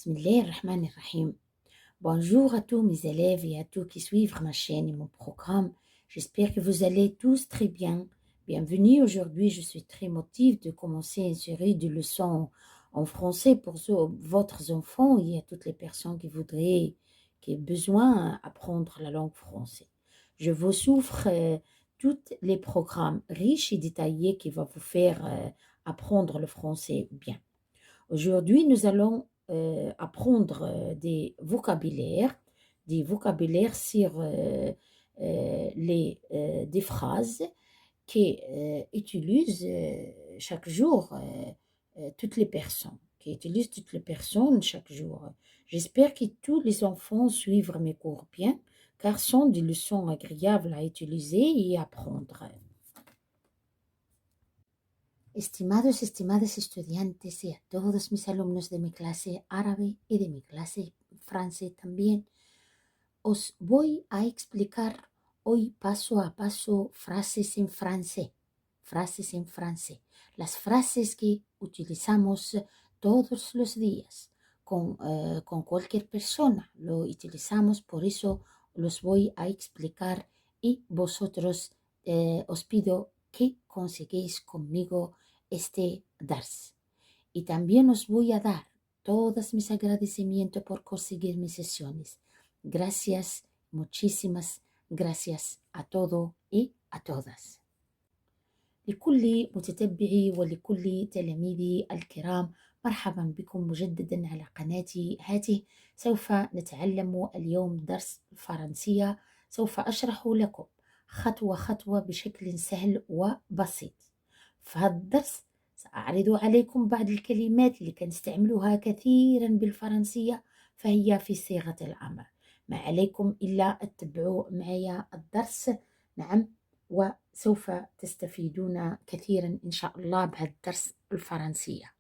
Bismillahirrahmanirrahim. Bonjour à tous mes élèves et à tous qui suivent ma chaîne et mon programme. J'espère que vous allez tous très bien. Bienvenue aujourd'hui. Je suis très motivée de commencer une série de leçons en français pour votre enfants et à toutes les personnes qui ont besoin d'apprendre la langue française. Je vous souffre tous les programmes riches et détaillés qui vont vous faire apprendre le français bien. Aujourd'hui, nous allons apprendre des vocabulaires sur des phrases qu'utilisent chaque jour toutes les personnes chaque jour. J'espère que tous les enfants suivent mes cours bien, car ce sont des leçons agréables à utiliser et apprendre. Estimados y estimadas estudiantes y a todos mis alumnos de mi clase árabe y de mi clase francés también, os voy a explicar hoy paso a paso frases en francés. Las frases que utilizamos todos los días con cualquier persona. Lo utilizamos, por eso los voy a explicar y vosotros os pido que conseguís conmigo este dars. Y también os voy a dar todos mis agradecimientos por conseguir mis sesiones. Gracias, muchísimas gracias a todo y a todas. لكل متتبعي ولكل تلاميذي الكرام، مرحبا بكم مجددا على قناتي هذه. سوف نتعلم اليوم درس الفرنسية. سوف أشرح لكم خطوة خطوة بشكل سهل وبسيط. في هذا الدرس سأعرض عليكم بعض الكلمات اللي كنستعملها كثيرا بالفرنسية، فهي في صيغة الأمر. ما عليكم إلا تتبعوا معي الدرس. نعم، وسوف تستفيدون كثيرا إن شاء الله بهذا الدرس الفرنسية.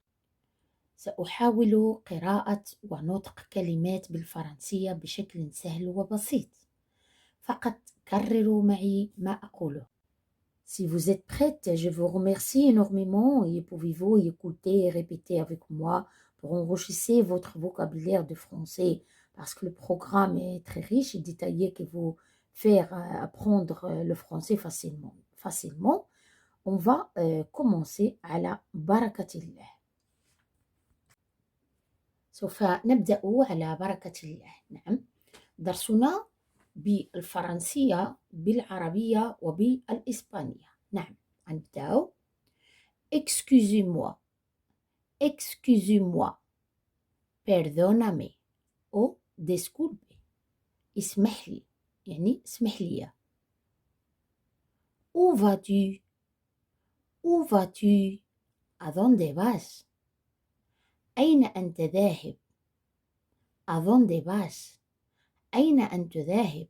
سأحاول قراءة ونطق كلمات بالفرنسية بشكل سهل وبسيط. فقط كرروا معي ما أقوله. Si vous êtes prête, je vous remercie énormément et pouvez-vous écouter et répéter avec moi pour enrichir votre vocabulaire de français, parce que le programme est très riche et détaillé qui vous faire apprendre le français facilement. On va commencer على بركة الله. سوف نبدأ على بركة الله. نعم، درسنا بالفرنسية، بالعربية وبالإسبانية. نعم، نبدأ. Excusez-moi, excusez-moi, perdóname أو disculpe. اسمح لي يعني اسمح لي. Où vas-tu? Où vas-tu? ¿A dónde vas? أين أنت ذاهب؟ ¿A dónde vas? أين أنت ذاهب؟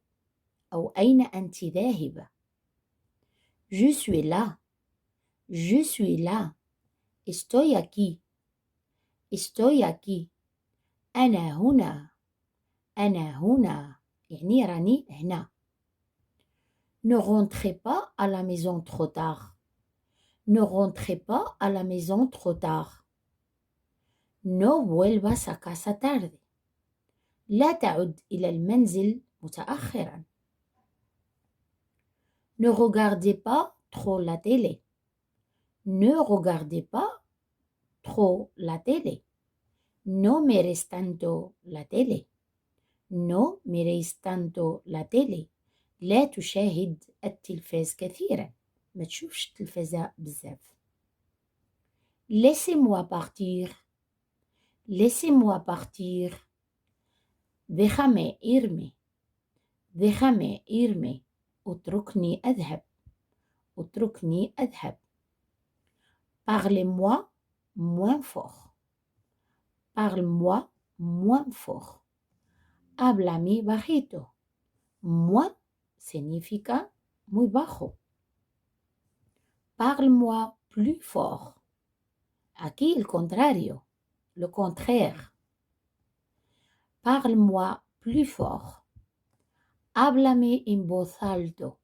أو أين أنت ذاهبة؟ Je suis là. Je suis là. Estoy aquí. Estoy aquí. أنا هنا. أنا هنا يعني راني هنا. Ne rentrez pas à la maison trop tard. Ne rentrez pas à la maison trop tard. No vuelvas a casa tarde. لا تعد إلى المنزل متأخرا. Ne regardez pas trop la télé. Ne regardez pas trop la télé. No mires tanto la télé. No mires tanto la télé. لا تشاهد التلفاز كثيرا. ما تشوفش التلفازة بزاف. Laissez-moi partir. Laissez-moi partir. Déjame irme. Déjame irme. اتركني أذهب. اتركني أذهب. Parlez-moi moins fort. Parle-moi moins fort. Háblame bajito. Moins significa muy bajo. Parle-moi plus fort. Aquí el contrario, le contraire. Parle-moi plus fort. Háblame en voz alto.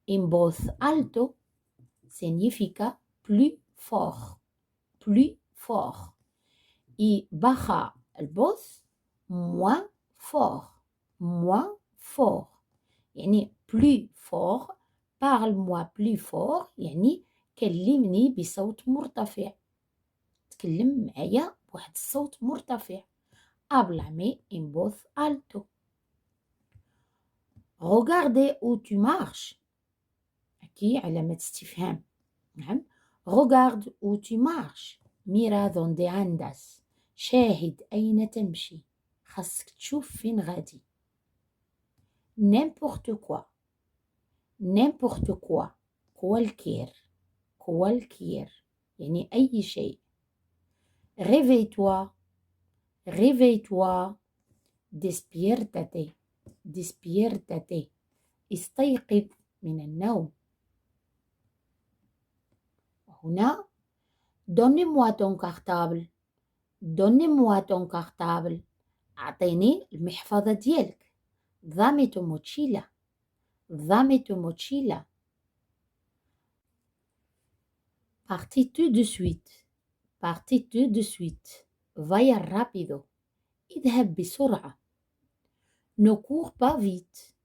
En voz alto significa plus fort. Plus fort. Y baja البوث moins fort moins fort يعني plus fort parle-moi plus fort يعني كلمني بصوت مرتفع تكلم معايا بواحد الصوت مرتفع háblame en voz alto regardez où tu marches أكي علامة استفهام نعم regarde où tu marches mira donde andas شاهد أين تمشي خاصك تشوف فين غادي n'importe quoi n'importe quoi كوالكير يعني أي شيء réveille-toi réveille-toi despiértate despiértate استيقظ من النوم هنا donnez-moi ton cartable donnez-moi ton cartable أعطيني المحفظة ديالك dame tu mochila dame tu mochila partis-tu de suite partis-tu de suite vaya rápido اذهب بسرعة ne cours pas vite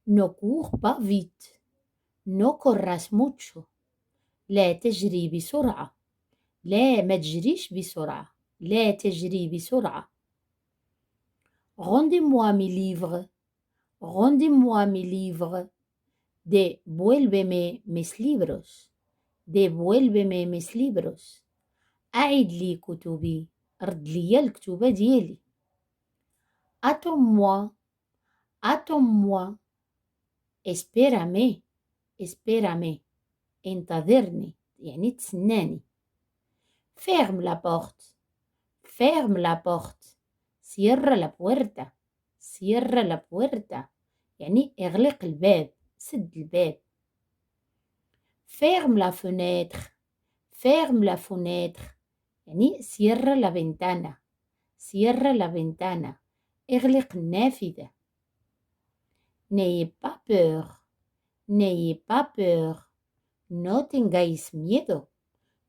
ne cours pas vite no corras mucho لا تجري بسرعة لا ما تجريش بسرعة لا تجري بسرعة rendez-moi mes livres rendez-moi mes livres devuélveme mis libros devuélveme mis libros أعد لي كتبي رد لي الكتبة ديالي attends-moi attends-moi espérame espérame انتظرني يعني تسناني ferme la porte ferme la porte cierra la puerta cierra la puerta يعني اغلق الباب سد الباب ferme la fenêtre ferme la fenêtre يعني cierra la ventana cierra la ventana اغلق النافذة n'ayez pas peur n'ayez pas peur no tengáis miedo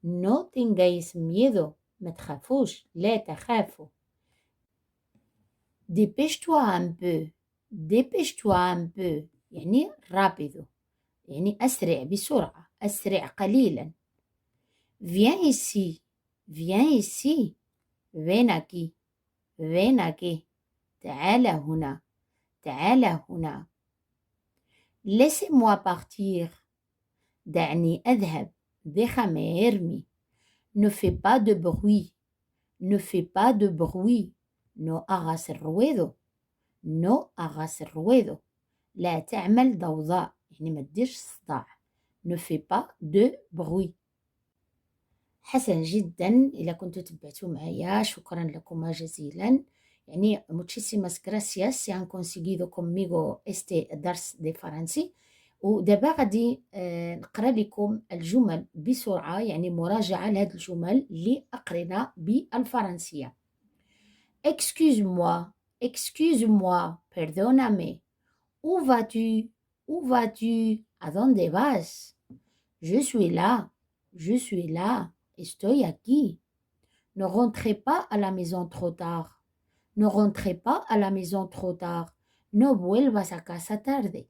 no tengáis miedo ما تخافوش لا تخافوا dépêche-toi un peu dépêche-toi un peu يعني rápido يعني أسرع بسرعة أسرع قليلا viens ici viens ici viens aquí viens aquí تعال هنا تعال هنا laissez-moi partir دعني أذهب déjame irme ne fais pas de bruit ne fais pas de bruit no hagas ruido no hagas ruido لا تعمل ضوضاء يعني ما تديرش صداع ne fais pas de bruit حسن جدا إذا كنتوا تبعتوا معايا شكرا لكم جزيلا يعني muchísimas gracias si han conseguido conmigo este درس دي فرنسي ودابا غادي نقرا لكم الجمل بسرعة يعني مراجعة لهاد الجمل اللي أقرنا بالفرنسية excuse-moi excuse-moi perdóname où vas-tu où vas-tu à dónde vas je suis là estoy aquí ne rentrez pas à la maison trop tard ne rentrez pas à la maison trop tard no vuelvas a casa tarde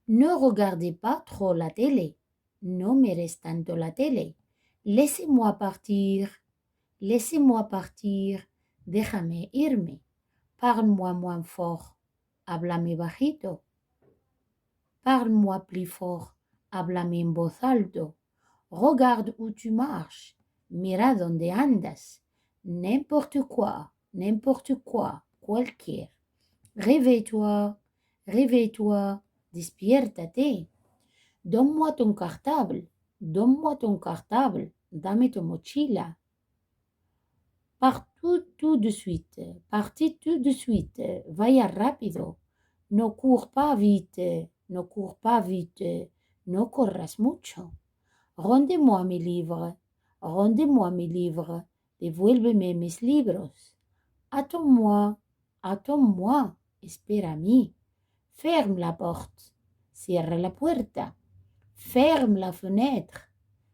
ne regardez pas trop la télé no mires tanto la télé laissez-moi partir déjame irme parle-moi moins fort háblame bajito parle-moi plus fort háblame en voz alto regarde où tu marches mira donde andas n'importe quoi cualquier réveille-toi despiértate donne-moi ton cartable dame tu mochila parti tout de suite vaya rápido no cours pas vite no corras mucho rendez-moi mes livres devuélveme mis libros attends-moi espérame ferme la porte cierra la puerta ferme la fenêtre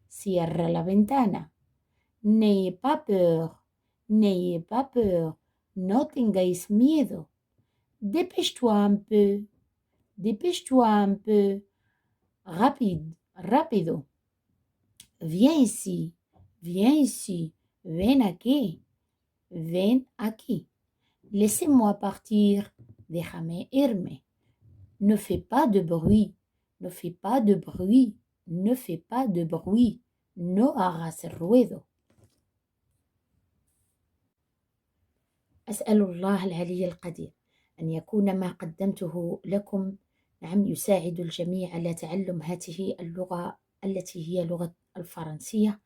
cierra la ventana n'ayez pas peur N'ayez pas peur. No tengáis miedo. Dépêche-toi un peu. Dépêche-toi un peu. Rapide, rápido. Viens ici. Viens ici. Ven aquí. Ven aquí. Laissez-moi partir. Déjame irme. Ne fais pas de bruit. Ne fais pas de bruit. Ne fais pas de bruit. No hagas ruido. أسأل الله العلي القدير أن يكون ما قدمته لكم نعم يساعد الجميع على تعلم هذه اللغة التي هي لغة الفرنسية.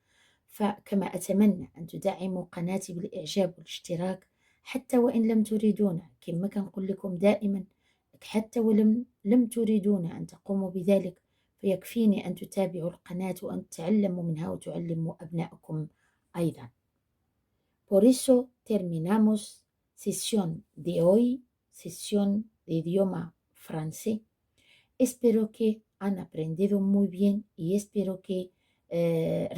فكما أتمنى أن تدعموا قناتي بالإعجاب والاشتراك حتى وإن لم تريدون، كما كنقول لكم دائما، حتى ولم تريدون أن تقوموا بذلك فيكفيني أن تتابعوا القناة وأن تتعلموا منها وتعلموا أبنائكم أيضا. Por eso terminamos sesión de hoy, sesión de idioma francés. Espero que han aprendido muy bien y espero que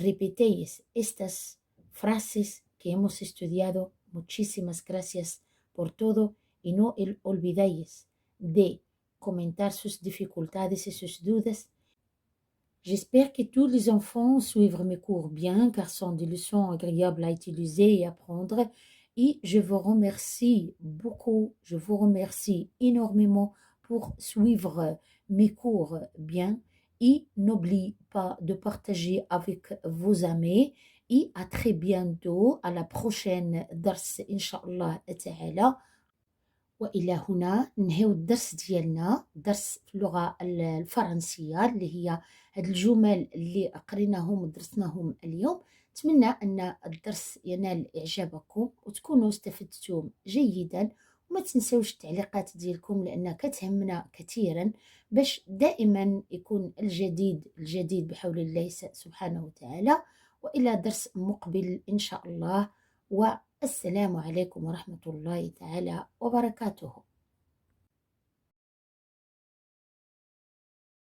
repetéis estas frases que hemos estudiado. Muchísimas gracias por todo y no olvidéis de comentar sus dificultades y sus dudas. J'espère que tous les enfants suivent mes cours bien car ce sont des leçons agréables à utiliser et apprendre. Et je vous remercie beaucoup, je vous remercie énormément pour suivre mes cours bien. Et n'oubliez pas de partager avec vos amis. Et à très bientôt, à la prochaine dars, Inch'Allah ta'ala. وإلى هنا نهاية الدرس ديالنا، درس في اللغة الفرنسية اللي هي هاد الجمل اللي قريناهم ودرسناهم اليوم. أتمنى أن الدرس ينال إعجابكم وتكونوا استفدتم جيدا، وما تنسوش التعليقات ديالكم لأنها كتهمنا كثيرا باش دائما يكون الجديد بحول الله سبحانه وتعالى. وإلى درس مقبل إن شاء الله، والسلام عليكم ورحمة الله تعالى وبركاته.